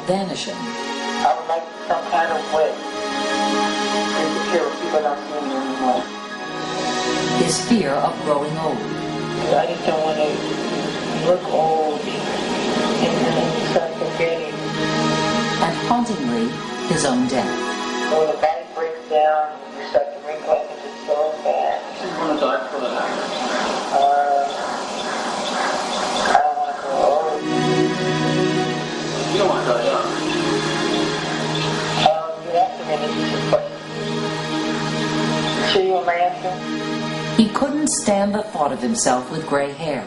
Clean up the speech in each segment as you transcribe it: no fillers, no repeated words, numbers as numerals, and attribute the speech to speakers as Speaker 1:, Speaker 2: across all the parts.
Speaker 1: vanishing.
Speaker 2: I would like some kind of way to disappear with people not seeing me anymore.
Speaker 1: His fear of growing old.
Speaker 2: I just don't want to look old and start forgetting.
Speaker 1: And hauntingly, his own death.
Speaker 2: So when the body breaks down, you start to wrinkle up into so bad.
Speaker 3: You want to die for that?
Speaker 2: I don't want to grow old.
Speaker 3: You don't want to die young.
Speaker 2: You have to really use your question. Sure you want my answer?
Speaker 1: He couldn't stand the thought of himself with gray hair.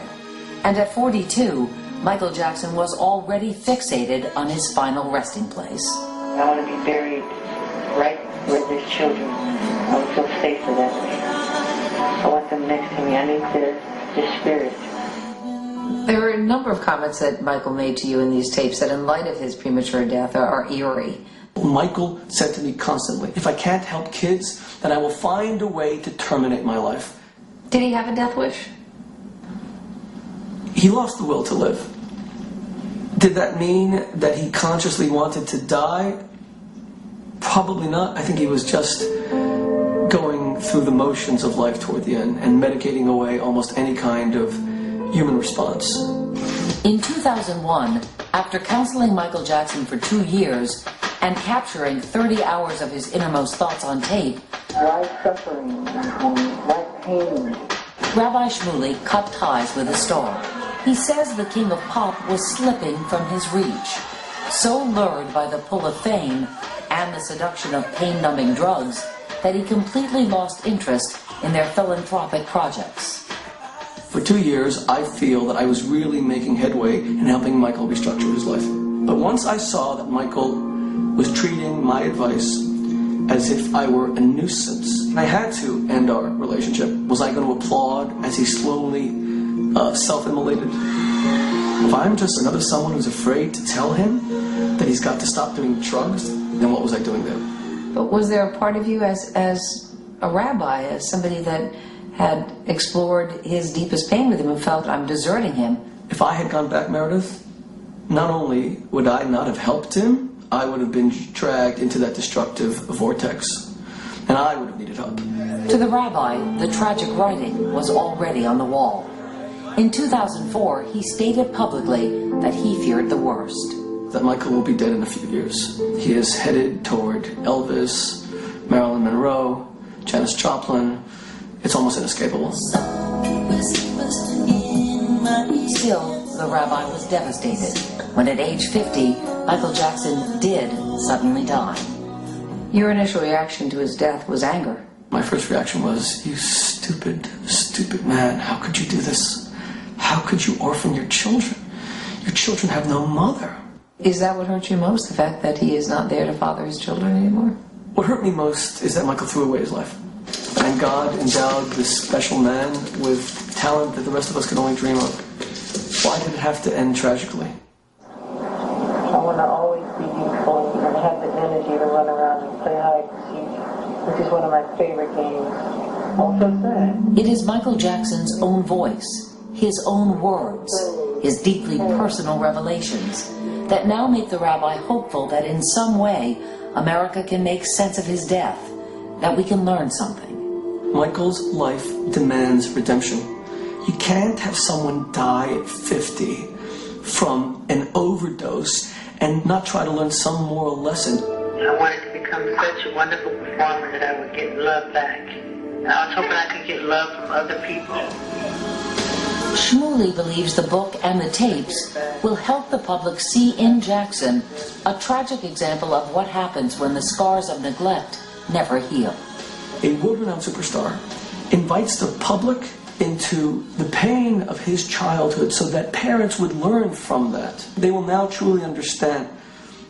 Speaker 1: And at 42, Michael Jackson was already fixated on his final resting place.
Speaker 2: I want to be buried right where there's children. I would feel safe for that. I want them next to me. I need their spirit.
Speaker 4: There were a number of comments that Michael made to you in these tapes that in light of his premature death are eerie.
Speaker 5: Michael said to me constantly, if I can't help kids, then I will find a way to terminate my life.
Speaker 4: Did he have a death wish?
Speaker 5: He lost the will to live. Did that mean that he consciously wanted to die? Probably not. I think he was just going through the motions of life toward the end and medicating away almost any kind of human response.
Speaker 1: In 2001, after counseling Michael Jackson for 2 years and capturing 30 hours of his innermost thoughts on tape,
Speaker 2: Why suffering and why pain?
Speaker 1: Rabbi Shmuley cut ties with a star. He says the king of pop was slipping from his reach, so lured by the pull of fame and the seduction of pain-numbing drugs that he completely lost interest in their philanthropic projects.
Speaker 5: For 2 years, I feel that I was really making headway in helping Michael restructure his life. But once I saw that Michael was treating my advice as if I were a nuisance, I had to end our relationship. Was I going to applaud as he slowly self-immolated? If I'm just another someone who's afraid to tell him that he's got to stop doing drugs, then what was I doing there?
Speaker 4: But was there a part of you as a rabbi, as somebody that had explored his deepest pain with him and felt, I'm deserting him?
Speaker 5: If I had gone back, Meredith, not only would I not have helped him, I would have been dragged into that destructive vortex, and I would have needed help.
Speaker 1: To the rabbi, the tragic writing was already on the wall. In 2004, he stated publicly that he feared the worst.
Speaker 5: That Michael will be dead in a few years. He is headed toward Elvis, Marilyn Monroe, Janis Joplin. It's almost inescapable.
Speaker 1: Still, the rabbi was devastated when at age 50, Michael Jackson did suddenly die.
Speaker 4: Your initial reaction to his death was anger.
Speaker 5: My first reaction was, you stupid, stupid man. How could you do this? How could you orphan your children? Your children have no mother.
Speaker 4: Is that what hurt you most, the fact that he is not there to father his children anymore?
Speaker 5: What hurt me most is that Michael threw away his life. And God endowed this special man with talent that the rest of us could only dream of. Why did it have to end tragically?
Speaker 2: I want to always be youthful and have the energy to run around and play hide and seek, which is one of my favorite games. Also sad.
Speaker 1: It is Michael Jackson's own voice, his own words, his deeply personal revelations that now make the rabbi hopeful that in some way America can make sense of his death, that we can learn something.
Speaker 5: Michael's life demands redemption. You can't have someone die at 50 from an overdose and not try to learn some moral lesson.
Speaker 2: I wanted to become such a wonderful performer that I would get love back. And I was hoping I could get love from other people.
Speaker 1: Shmuley believes the book and the tapes will help the public see in Jackson a tragic example of what happens when the scars of neglect never heal.
Speaker 5: A world-renowned superstar invites the public into the pain of his childhood so that parents would learn from that. They will now truly understand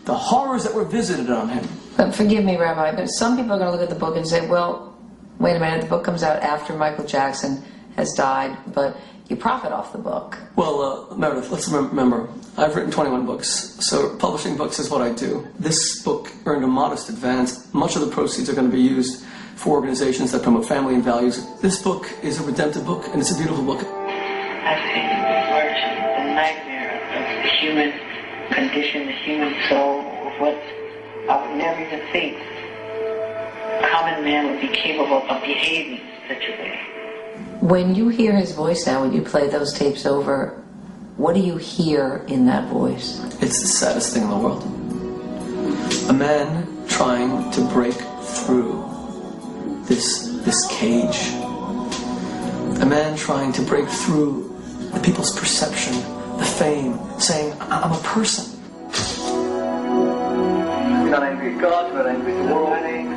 Speaker 5: the horrors that were visited on him.
Speaker 4: But forgive me, Rabbi, but some people are going to look at the book and say, well, wait a minute, the book comes out after Michael Jackson has died, but you profit off the book.
Speaker 5: Well, Meredith, let's remember, I've written 21 books, so publishing books is what I do. This book earned a modest advance. Much of the proceeds are going to be used for organizations that promote family and values. This book is a redemptive book, and it's a beautiful book.
Speaker 2: I've seen the worst, the nightmare of human condition the human soul of what I would never even think a common man would be capable of behaving in such a way.
Speaker 4: When you hear his voice now, when you play those tapes over, what do you hear in that voice?
Speaker 5: It's the saddest thing in the world. A man trying to break through this cage. A man trying to break through the people's perception, the fame, saying, I'm a person.
Speaker 2: You're not angry at God, you're not angry at the world. I'm not angry.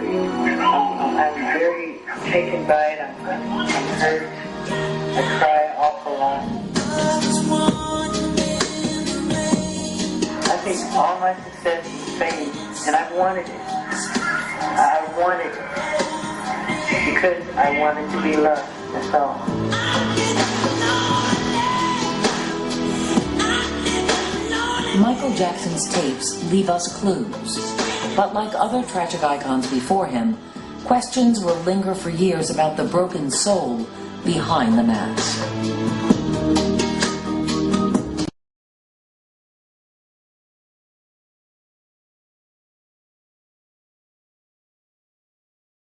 Speaker 2: I'm very taken by it. I'm hurt. I cry an awful lot. I think all my success is fame, and I've wanted it. I wanted it because I wanted to be loved. That's all.
Speaker 1: Michael Jackson's tapes leave us clues. But like other tragic icons before him, questions will linger for years about the broken soul behind the mask.